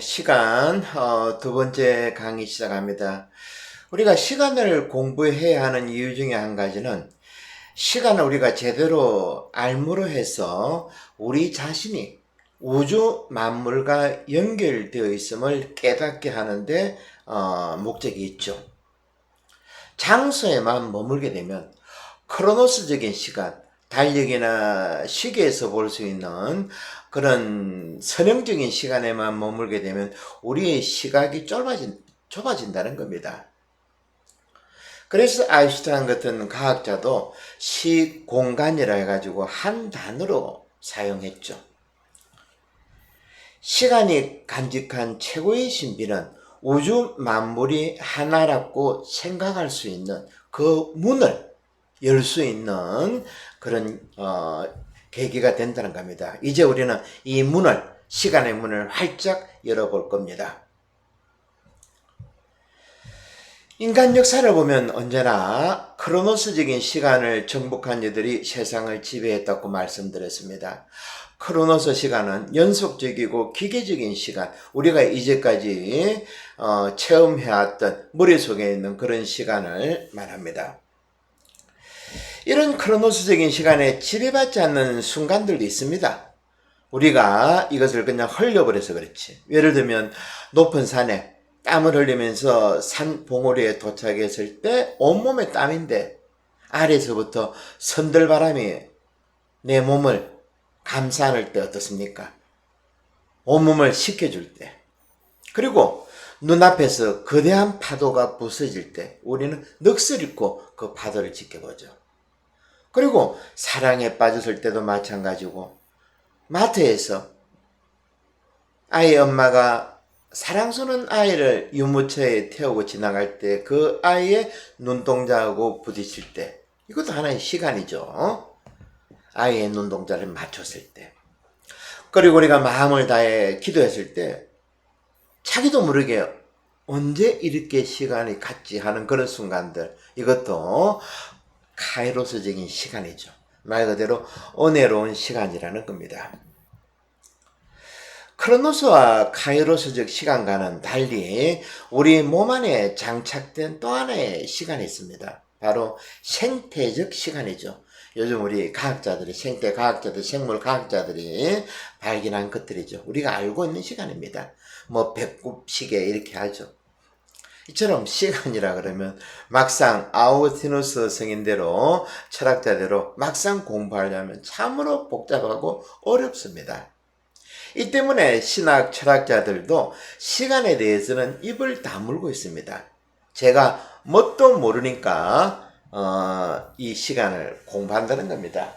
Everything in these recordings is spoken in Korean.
시간 두 번째 강의 시작합니다. 우리가 시간을 공부해야 하는 이유 중에 한 가지는 시간을 우리가 제대로 알므로 해서 우리 자신이 우주 만물과 연결되어 있음을 깨닫게 하는데 목적이 있죠. 장소에만 머물게 되면 크로노스적인 시간, 달력이나 시계에서 볼 수 있는 그런 선형적인 시간에만 머물게 되면 우리의 시각이 좁아진다는 겁니다. 그래서 아인슈타인 같은 과학자도 시공간이라 해가지고 한 단어로 사용했죠. 시간이 간직한 최고의 신비는 우주 만물이 하나라고 생각할 수 있는 그 문을 열 수 있는 그런 계기가 된다는 겁니다. 이제 우리는 이 문을, 시간의 문을 활짝 열어볼 겁니다. 인간 역사를 보면 언제나 크로노스적인 시간을 정복한 이들이 세상을 지배했다고 말씀드렸습니다. 크로노스 시간은 연속적이고 기계적인 시간, 우리가 이제까지 체험해왔던 머릿속에 있는 그런 시간을 말합니다. 이런 크로노스적인 시간에 지배받지 않는 순간들도 있습니다. 우리가 이것을 그냥 흘려버려서 그렇지. 예를 들면 높은 산에 땀을 흘리면서 산 봉우리에 도착했을 때 온몸에 땀인데 아래에서부터 선들바람이 내 몸을 감싸 안을 때 어떻습니까? 온몸을 식혀줄 때. 그리고 눈앞에서 거대한 파도가 부서질 때 우리는 넋을 잃고 그 파도를 지켜보죠. 그리고 사랑에 빠졌을 때도 마찬가지고, 마트에서 아이 엄마가 사랑스러운 아이를 유모차에 태우고 지나갈 때 그 아이의 눈동자하고 부딪힐 때, 이것도 하나의 시간이죠. 아이의 눈동자를 맞췄을 때. 그리고 우리가 마음을 다해 기도했을 때 자기도 모르게 언제 이렇게 시간이 갔지 하는 그런 순간들, 이것도 카이로스적인 시간이죠. 말 그대로 은혜로운 시간이라는 겁니다. 크로노스와 카이로스적 시간과는 달리 우리 몸 안에 장착된 또 하나의 시간이 있습니다. 바로 생태적 시간이죠. 요즘 우리 과학자들이, 생태 과학자들, 생물 과학자들이 발견한 것들이죠. 우리가 알고 있는 시간입니다. 배꼽 시계 이렇게 하죠. 이처럼 시간이라 그러면 막상 아우구스티누스 성인대로, 철학자대로 막상 공부하려면 참으로 복잡하고 어렵습니다. 이 때문에 신학 철학자들도 시간에 대해서는 입을 다물고 있습니다. 제가 뭣도 모르니까 이 시간을 공부한다는 겁니다.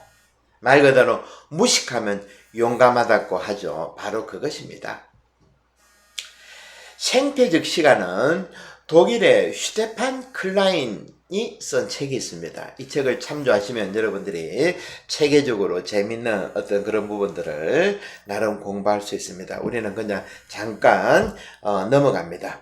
말 그대로 무식하면 용감하다고 하죠. 바로 그것입니다. 생태적 시간은 독일의 슈테판 클라인이 쓴 책이 있습니다. 이 책을 참조하시면 여러분들이 체계적으로 재밌는 어떤 그런 부분들을 나름 공부할 수 있습니다. 우리는 그냥 잠깐 넘어갑니다.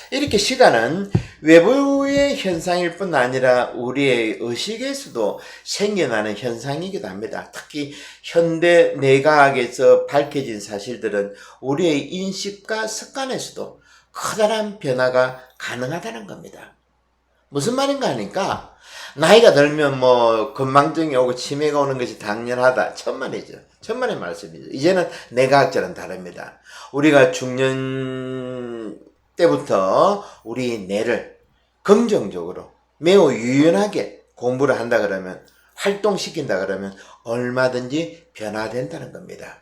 이렇게 시간은 외부의 현상일 뿐 아니라 우리의 의식에서도 생겨나는 현상이기도 합니다. 특히 현대 뇌과학에서 밝혀진 사실들은 우리의 인식과 습관에서도 커다란 변화가 가능하다는 겁니다. 무슨 말인가 하니까 나이가 들면 건망증이 오고 치매가 오는 것이 당연하다. 천만이죠. 천만의 말씀이죠. 이제는 뇌과학자는 다릅니다. 우리가 중년 때부터 우리 뇌를 긍정적으로 매우 유연하게 공부를 한다 그러면, 활동시킨다 그러면 얼마든지 변화된다는 겁니다.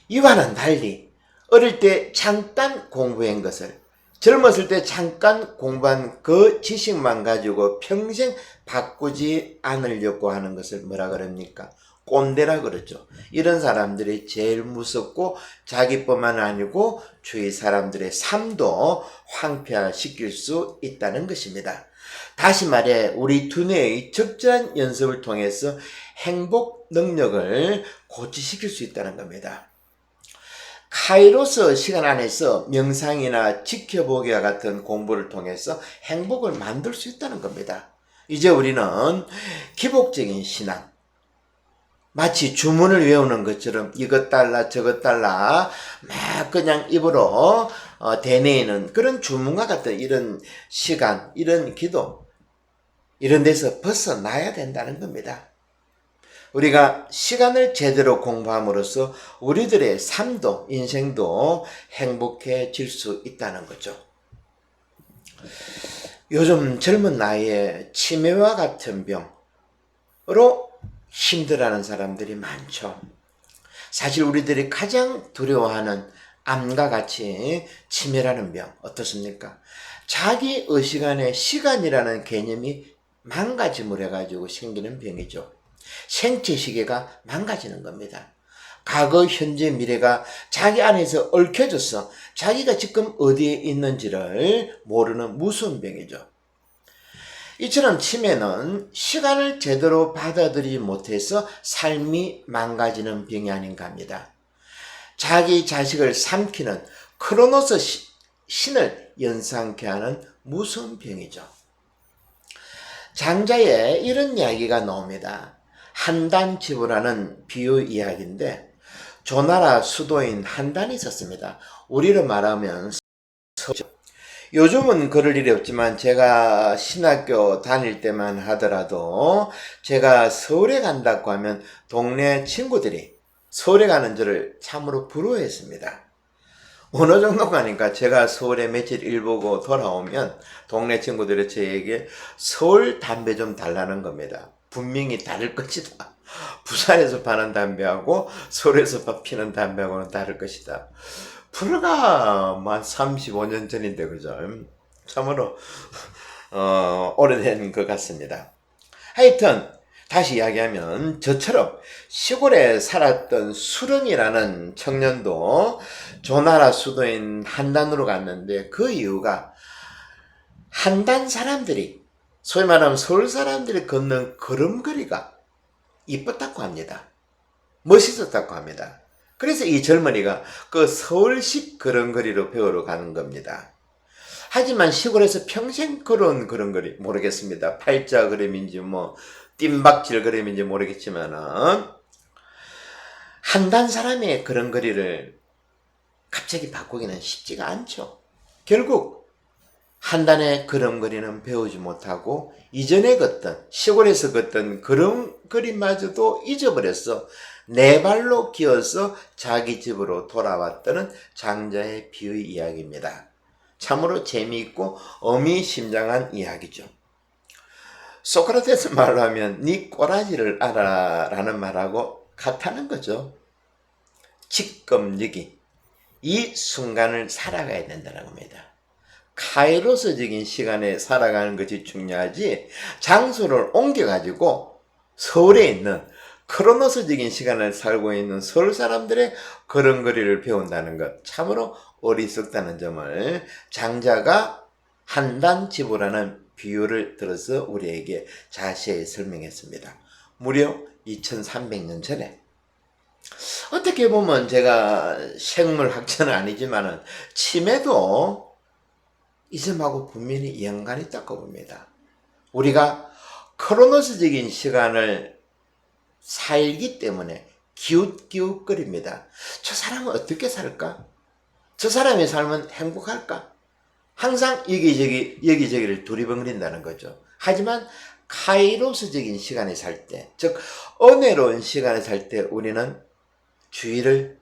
이와는 달리 어릴 때 잠깐 공부한 것을, 젊었을 때 잠깐 공부한 그 지식만 가지고 평생 바꾸지 않으려고 하는 것을 뭐라 그럽니까? 꼰대라 그러죠. 이런 사람들이 제일 무섭고 자기뿐만 아니고 주위 사람들의 삶도 황폐화시킬 수 있다는 것입니다. 다시 말해 우리 두뇌의 적절한 연습을 통해서 행복 능력을 고취시킬 수 있다는 겁니다. 카이로스 시간 안에서 명상이나 지켜보기와 같은 공부를 통해서 행복을 만들 수 있다는 겁니다. 이제 우리는 기복적인 신앙, 마치 주문을 외우는 것처럼 이것 달라 저것 달라 막 그냥 입으로 되뇌이는 그런 주문과 같은 이런 시간, 이런 기도, 이런 데서 벗어나야 된다는 겁니다. 우리가 시간을 제대로 공부함으로써 우리들의 삶도 인생도 행복해질 수 있다는 거죠. 요즘 젊은 나이에 치매와 같은 병으로 힘들어하는 사람들이 많죠. 사실 우리들이 가장 두려워하는 암과 같이 치매라는 병 어떻습니까? 자기 의식 안에 시간이라는 개념이 망가짐을 해가지고 생기는 병이죠. 생체 시계가 망가지는 겁니다. 과거, 현재, 미래가 자기 안에서 얽혀져서 자기가 지금 어디에 있는지를 모르는 무서운 병이죠. 이처럼 치매는 시간을 제대로 받아들이지 못해서 삶이 망가지는 병이 아닌가 합니다. 자기 자식을 삼키는 크로노스 신을 연상케 하는 무서운 병이죠. 장자에 이런 이야기가 나옵니다. 한단지부라는 비유 이야기인데 조나라 수도인 한단이 있었습니다. 우리로 말하면 서죠. 요즘은 그럴 일이 없지만 제가 신학교 다닐 때만 하더라도 제가 서울에 간다고 하면 동네 친구들이 서울에 가는 저를 참으로 부러워했습니다. 어느 정도 가니까 제가 서울에 며칠 일 보고 돌아오면 동네 친구들이 저에게 서울 담배 좀 달라는 겁니다. 분명히 다를 것이다. 부산에서 파는 담배하고 서울에서 피는 담배하고는 다를 것이다. 불과 만 35년 전인데 그죠? 참으로 오래된 것 같습니다. 하여튼 다시 이야기하면 저처럼 시골에 살았던 수령이라는 청년도 조나라 수도인 한단으로 갔는데 그 이유가 한단 사람들이 소위 말하면 서울 사람들이 걷는 걸음걸이가 이뻤다고 합니다. 멋있었다고 합니다. 그래서 이 젊은이가 그 서울식 걸음걸이로 배우러 가는 겁니다. 하지만 시골에서 평생 걸어온 걸음걸이 모르겠습니다. 팔자 걸음인지 뭐 뜀박질 걸음인지 모르겠지만은 한단 사람의 걸음걸이를 갑자기 바꾸기는 쉽지가 않죠. 결국 한단의 걸음걸이는 배우지 못하고 이전에 걷던 시골에서 걷던 걸음걸이마저도 잊어버렸어. 네 발로 기어서 자기 집으로 돌아왔다는 장자의 비유 이야기입니다. 참으로 재미있고 어미심장한 이야기죠. 소크라테스 말로 하면 네 꼬라지를 알아 라는 말하고 같다는 거죠. 지금 여기 이 순간을 살아가야 된다는 겁니다. 카이로스적인 시간에 살아가는 것이 중요하지 장소를 옮겨가지고 서울에 있는 크로노스적인 시간을 살고 있는 서울 사람들의 걸음걸이를 배운다는 것 참으로 어리석다는 점을 장자가 한단지부라는 비유를 들어서 우리에게 자세히 설명했습니다. 무려 2300년 전에 어떻게 보면 제가 생물학자는 아니지만 치매도 이 점하고 분명히 연관이 있다고 봅니다. 우리가 크로노스적인 시간을 살기 때문에 기웃기웃거립니다. 저 사람은 어떻게 살까? 저 사람의 삶은 행복할까? 항상 여기저기를 두리번거린다는 거죠. 하지만 카이로스적인 시간에 살 때, 즉 은혜로운 시간에 살 때 우리는 주위를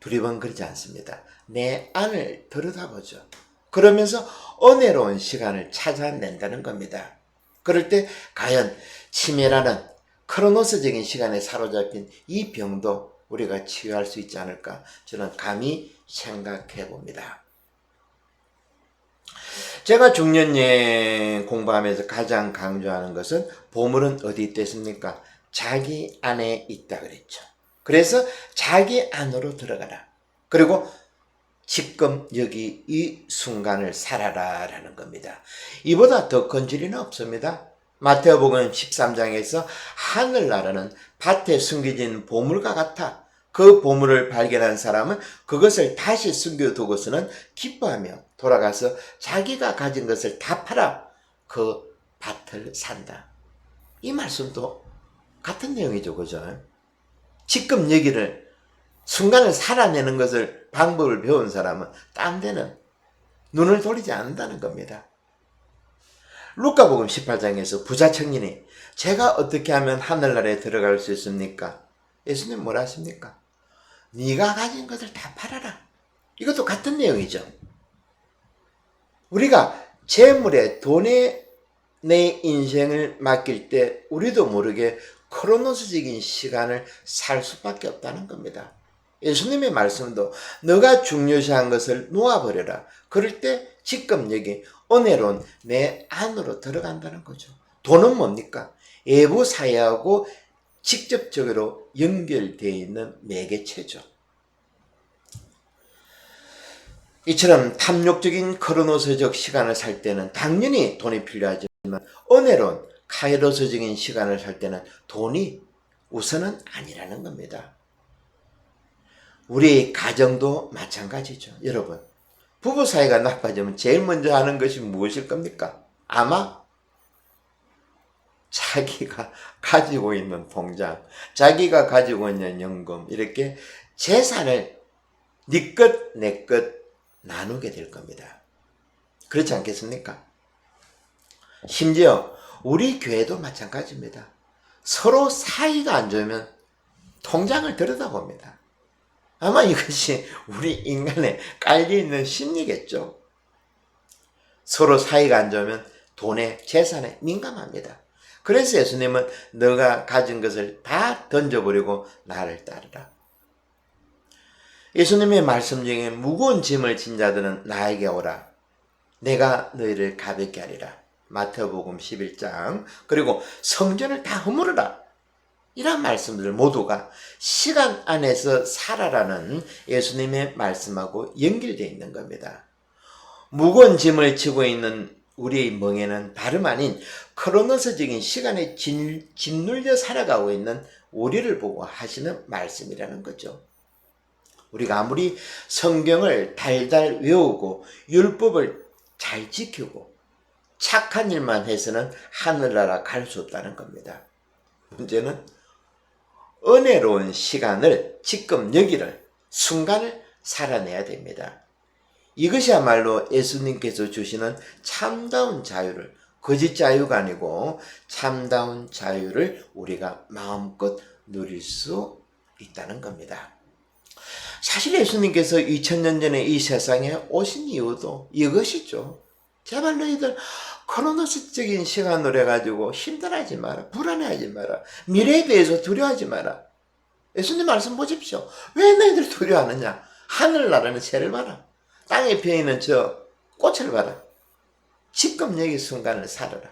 두리번거리지 않습니다. 내 안을 들여다보죠. 그러면서 은혜로운 시간을 찾아낸다는 겁니다. 그럴 때 과연 치매라는 크로노스적인 시간에 사로잡힌 이 병도 우리가 치유할 수 있지 않을까 저는 감히 생각해 봅니다. 제가 중년여행 공부하면서 가장 강조하는 것은 보물은 어디 있겠습니까? 자기 안에 있다 그랬죠. 그래서 자기 안으로 들어가라. 그리고 지금 여기 이 순간을 살아라 라는 겁니다. 이보다 더 큰 진리는 없습니다. 마태복음 13장에서 하늘나라는 밭에 숨겨진 보물과 같아 그 보물을 발견한 사람은 그것을 다시 숨겨두고서는 기뻐하며 돌아가서 자기가 가진 것을 다 팔아 그 밭을 산다. 이 말씀도 같은 내용이죠. 그죠? 지금 여기를 순간을 살아내는 것을 방법을 배운 사람은 딴 데는 눈을 돌리지 않는다는 겁니다. 루카복음 18장에서 부자 청년이 제가 어떻게 하면 하늘나라에 들어갈 수 있습니까? 예수님 뭐라 하십니까? 네가 가진 것을 다 팔아라. 이것도 같은 내용이죠. 우리가 재물에 돈에 내 인생을 맡길 때 우리도 모르게 크로노스적인 시간을 살 수밖에 없다는 겁니다. 예수님의 말씀도 너가 중요시한 것을 놓아버려라. 그럴 때 지금 여기 은혜로운 내 안으로 들어간다는 거죠. 돈은 뭡니까? 외부 사회하고 직접적으로 연결되어 있는 매개체죠. 이처럼 탐욕적인 크로노스적 시간을 살 때는 당연히 돈이 필요하지만 은혜로운 카이로스적인 시간을 살 때는 돈이 우선은 아니라는 겁니다. 우리 가정도 마찬가지죠. 여러분, 부부 사이가 나빠지면 제일 먼저 하는 것이 무엇일 겁니까? 아마 자기가 가지고 있는 통장, 자기가 가지고 있는 연금, 이렇게 재산을 네 것, 내 것 나누게 될 겁니다. 그렇지 않겠습니까? 심지어 우리 교회도 마찬가지입니다. 서로 사이가 안 좋으면 통장을 들여다봅니다. 아마 이것이 우리 인간에 깔려있는 심리겠죠. 서로 사이가 안 좋으면 돈에, 재산에 민감합니다. 그래서 예수님은 너가 가진 것을 다 던져버리고 나를 따르라. 예수님의 말씀 중에 무거운 짐을 진 자들은 나에게 오라. 내가 너희를 가볍게 하리라. 마태복음 11장. 그리고 성전을 다 허물어라. 이런 말씀들 모두가 시간 안에서 살아라는 예수님의 말씀하고 연결되어 있는 겁니다. 무거운 짐을 지고 있는 우리의 멍에는 다름 아닌 크로노스적인 시간에 짓눌려 살아가고 있는 우리를 보고 하시는 말씀이라는 거죠. 우리가 아무리 성경을 달달 외우고 율법을 잘 지키고 착한 일만 해서는 하늘나라 갈 수 없다는 겁니다. 문제는 은혜로운 시간을, 지금 여기를, 순간을 살아내야 됩니다. 이것이야말로 예수님께서 주시는 참다운 자유를, 거짓 자유가 아니고 참다운 자유를 우리가 마음껏 누릴 수 있다는 겁니다. 사실 예수님께서 2000년 전에 이 세상에 오신 이유도 이것이죠. 제발 너희들 크로노스적인 시간으로 해가지고 힘들어하지 마라. 불안해하지 마라. 미래에 대해서 두려워하지 마라. 예수님 말씀 보십시오. 왜 너희들 두려워하느냐? 하늘나라는 새를 봐라. 땅에 피어있는 저 꽃을 봐라. 지금 여기 순간을 살아라.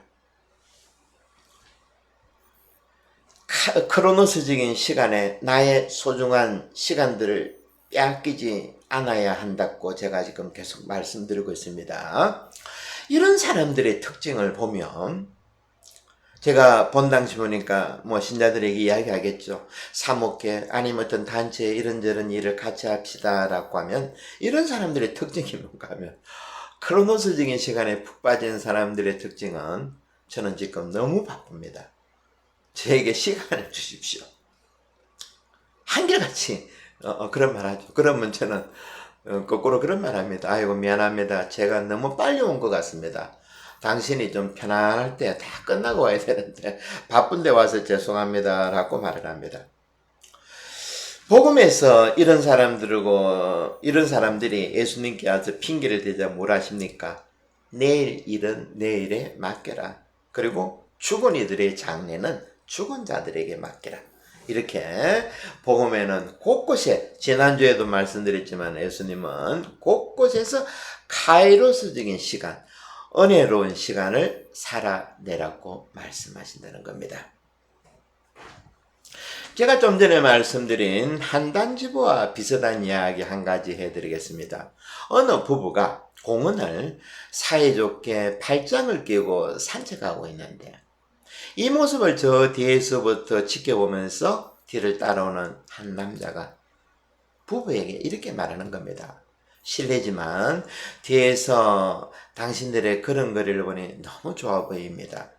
크로노스적인 시간에 나의 소중한 시간들을 빼앗기지 않아야 한다고 제가 지금 계속 말씀드리고 있습니다. 이런 사람들의 특징을 보면 제가 본당시 보니까 뭐 신자들에게 이야기하겠죠. 사목회 아니면 어떤 단체에 이런저런 일을 같이 합시다 라고 하면 이런 사람들의 특징이 뭔가 하면 크로노스적인 시간에 푹 빠진 사람들의 특징은 저는 지금 너무 바쁩니다. 저에게 시간을 주십시오. 한결같이 그런 말 하죠. 그러면 저는 거꾸로 그런 말 합니다. 아이고 미안합니다. 제가 너무 빨리 온 것 같습니다. 당신이 좀 편안할 때 다 끝나고 와야 되는데 바쁜데 와서 죄송합니다 라고 말을 합니다. 복음에서 이런 사람들이 예수님께 와서 핑계를 대자 뭘 하십니까? 내일 일은 내일에 맡겨라. 그리고 죽은 이들의 장례는 죽은 자들에게 맡겨라. 이렇게 복음에는 곳곳에, 지난주에도 말씀드렸지만 예수님은 곳곳에서 카이로스적인 시간, 은혜로운 시간을 살아내라고 말씀하신다는 겁니다. 제가 좀 전에 말씀드린 한단지부와 비슷한 이야기 한 가지 해드리겠습니다. 어느 부부가 공원을 사이좋게 팔짱을 끼고 산책하고 있는데 이 모습을 저 뒤에서부터 지켜보면서 뒤를 따라오는 한 남자가 부부에게 이렇게 말하는 겁니다. 실례지만 뒤에서 당신들의 걸음걸이를 보니 너무 좋아 보입니다.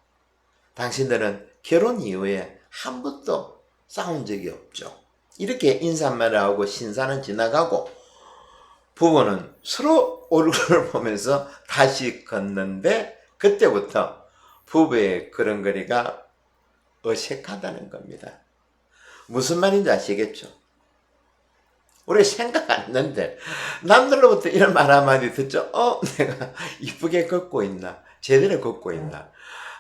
당신들은 결혼 이후에 한 번도 싸운 적이 없죠. 이렇게 인사말을 하고 신사는 지나가고 부부는 서로 얼굴을 보면서 다시 걷는데 그때부터 부부의 그런거리가 어색하다는 겁니다. 무슨 말인지 아시겠죠? 우리 생각 안 했는데 남들로부터 이런 말 한마디 듣죠? 내가 이쁘게 걷고 있나? 제대로 걷고 있나?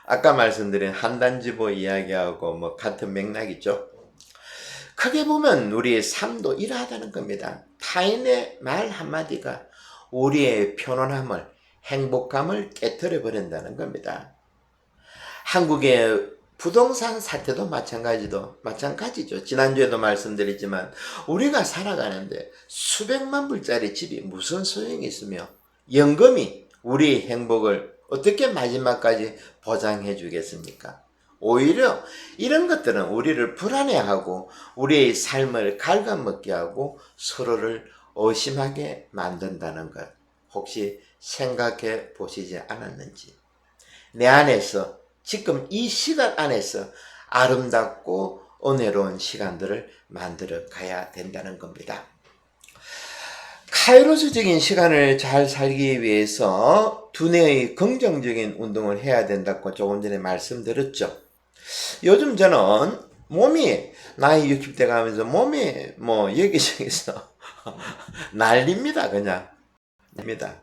아까 말씀드린 한단지보 이야기하고 뭐 같은 맥락이죠. 크게 보면 우리의 삶도 이러하다는 겁니다. 타인의 말 한마디가 우리의 편안함을, 행복감을 깨트려 버린다는 겁니다. 한국의 부동산 사태도 마찬가지죠. 지난주에도 말씀드렸지만 우리가 살아가는데 수백만 불짜리 집이 무슨 소용이 있으며 연금이 우리의 행복을 어떻게 마지막까지 보장해 주겠습니까? 오히려 이런 것들은 우리를 불안해하고 우리의 삶을 갉아먹게 하고 서로를 의심하게 만든다는 것 혹시 생각해 보시지 않았는지. 내 안에서 지금 이 시간 안에서 아름답고 은혜로운 시간들을 만들어 가야 된다는 겁니다. 카이로스적인 시간을 잘 살기 위해서 두뇌의 긍정적인 운동을 해야 된다고 조금 전에 말씀드렸죠. 요즘 저는 몸이 나이 60대 가면서 몸이 뭐 여기저기서 난립니다. 그냥 난립니다.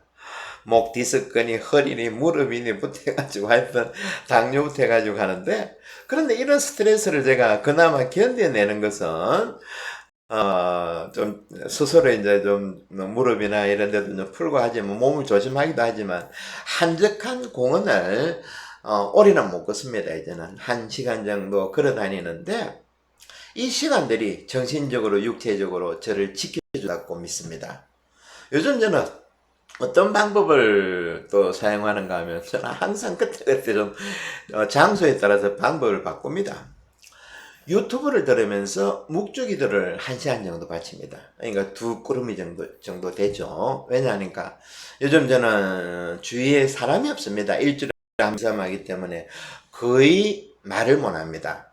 목 디스크니 허리니 무릎이니 붙어가지고 하여튼 당뇨부터 해가지고 하는데 그런데 이런 스트레스를 제가 그나마 견뎌내는 것은 좀 스스로 이제 좀 무릎이나 이런 데도 좀 풀고 하지만 몸을 조심하기도 하지만 한적한 공원을 오래는 못 걷습니다. 이제는 1시간 정도 걸어 다니는데 이 시간들이 정신적으로 육체적으로 저를 지켜준다고 믿습니다. 요즘 저는 어떤 방법을 또 사용하는가 하면 저는 항상 그때 좀 장소에 따라서 방법을 바꿉니다. 유튜브를 들으면서 묵주기도를 1시간 정도 바칩니다. 그러니까 2꾸러미 정도 되죠. 왜냐하니까 요즘 저는 주위에 사람이 없습니다. 일주일에 한 번 하기 때문에 거의 말을 못 합니다.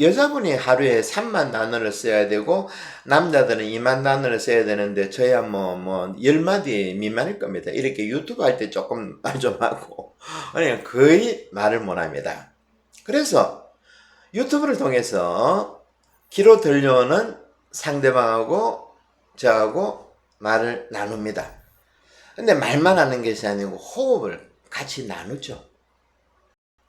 여자분이 하루에 3만 단어를 써야 되고 남자들은 2만 단어를 써야 되는데 저야 뭐 10마디 미만일 겁니다. 이렇게 유튜브 할 때 조금 말 좀 하고 그러니까 거의 말을 못 합니다. 그래서 유튜브를 통해서 귀로 들려오는 상대방하고 저하고 말을 나눕니다. 근데 말만 하는 것이 아니고 호흡을 같이 나누죠.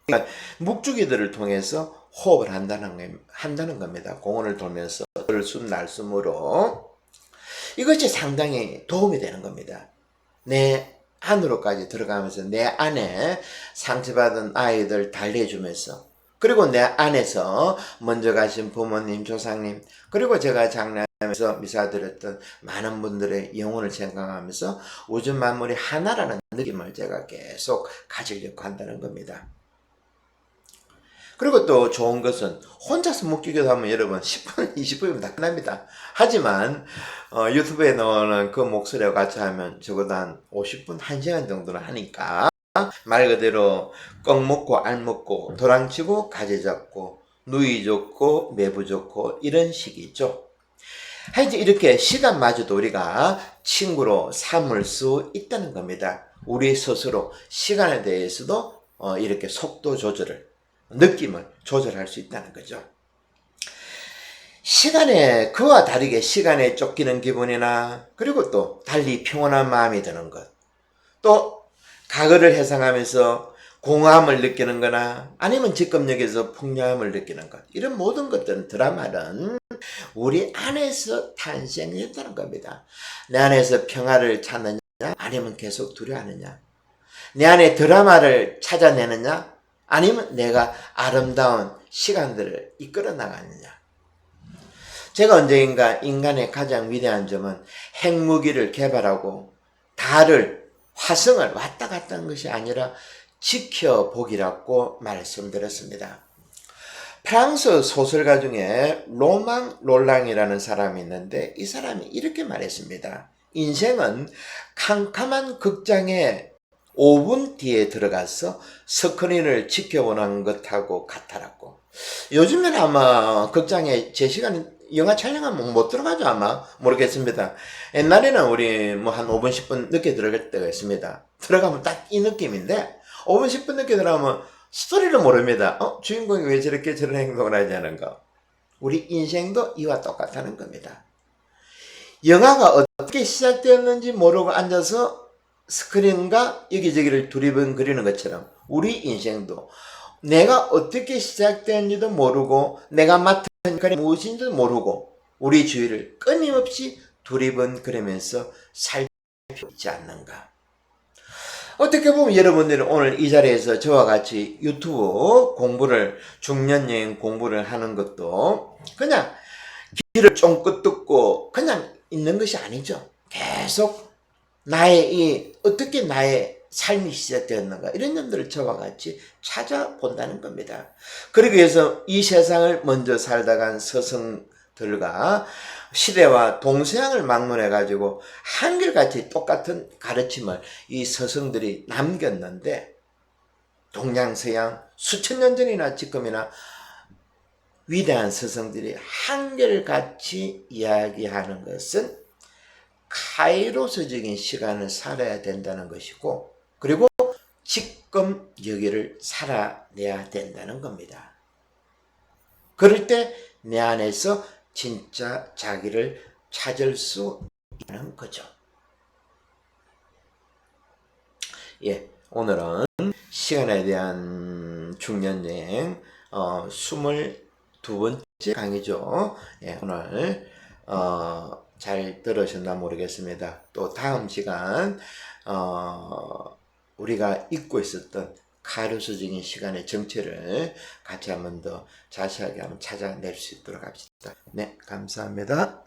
그러니까 묵주기들을 통해서 호흡을 한다는 겁니다. 공원을 돌면서 들숨 날숨으로 이것이 상당히 도움이 되는 겁니다. 내 안으로까지 들어가면서 내 안에 상처받은 아이들 달래주면서 그리고 내 안에서 먼저 가신 부모님, 조상님 그리고 제가 장례하면서 미사드렸던 많은 분들의 영혼을 생각하면서 우주 만물이 하나라는 느낌을 제가 계속 가지려고 한다는 겁니다. 그리고 또 좋은 것은 혼자서 묵주기도 하면 여러분 10분, 20분이면 다 끝납니다. 하지만 유튜브에 나오는 그 목소리와 같이 하면 적어도 한 50분, 1시간 정도는 하니까 말 그대로 꺽 먹고 알 먹고 도랑치고 가지 잡고 누이 좋고 매부 좋고 이런 식이죠. 하여튼 이렇게 시간마저도 우리가 친구로 삼을 수 있다는 겁니다. 우리 스스로 시간에 대해서도 이렇게 속도 조절을 느낌을 조절할 수 있다는 거죠. 시간에 그와 다르게 시간에 쫓기는 기분이나 그리고 또 달리 평온한 마음이 드는 것 또 과거를 회상하면서 공허함을 느끼는 거나 아니면 지금역에서 풍요함을 느끼는 것 이런 모든 것들은 드라마는 우리 안에서 탄생했다는 겁니다. 내 안에서 평화를 찾느냐 아니면 계속 두려워하느냐 내 안에 드라마를 찾아내느냐 아니면 내가 아름다운 시간들을 이끌어 나가느냐. 제가 언젠가 인간의 가장 위대한 점은 핵무기를 개발하고 달을 화성을 왔다 갔다 하는 것이 아니라 지켜보기라고 말씀드렸습니다. 프랑스 소설가 중에 로망 롤랑이라는 사람이 있는데 이 사람이 이렇게 말했습니다. 인생은 캄캄한 극장에 5분 뒤에 들어가서 스크린을 지켜보는 것하고 같아라고. 요즘에는 아마 극장에 제 시간에 영화 촬영하면 못 들어가죠, 아마. 모르겠습니다. 옛날에는 우리 뭐 한 5분, 10분 늦게 들어갈 때가 있습니다. 들어가면 딱 이 느낌인데, 5분, 10분 늦게 들어가면 스토리를 모릅니다. 주인공이 왜 저렇게 저런 행동을 하냐는 거. 우리 인생도 이와 똑같다는 겁니다. 영화가 어떻게 시작되었는지 모르고 앉아서 스크린과 여기저기를 두리번거리는 것처럼 우리 인생도 내가 어떻게 시작되었는지도 모르고 내가 맡은 역할이 무엇인지도 모르고 우리 주위를 끊임없이 두리번거리면서 살 필요 있지 않는가. 어떻게 보면 여러분들은 오늘 이 자리에서 저와 같이 유튜브 공부를 중년여행 공부를 하는 것도 그냥 귀를 쫑긋 듣고 그냥 있는 것이 아니죠. 계속 어떻게 나의 삶이 시작되었는가 이런 점들을 저와 같이 찾아본다는 겁니다. 그러기 위해서 이 세상을 먼저 살다 간 스승들과 시대와 동서양을 막론해 가지고 한결같이 똑같은 가르침을 이 스승들이 남겼는데 동양서양 수천 년 전이나 지금이나 위대한 스승들이 한결같이 이야기하는 것은 카이로스적인 시간을 살아야 된다는 것이고 그리고 지금 여기를 살아내야 된다는 겁니다. 그럴 때 내 안에서 진짜 자기를 찾을 수 있는 거죠. 예, 오늘은 시간에 대한 중년여행 22번째 강의죠. 예, 오늘 잘 들으셨나 모르겠습니다. 또 다음 시간 우리가 잊고 있었던 카이로스적인 시간의 정체를 같이 한번 더 자세하게 한번 찾아낼 수 있도록 합시다. 네, 감사합니다.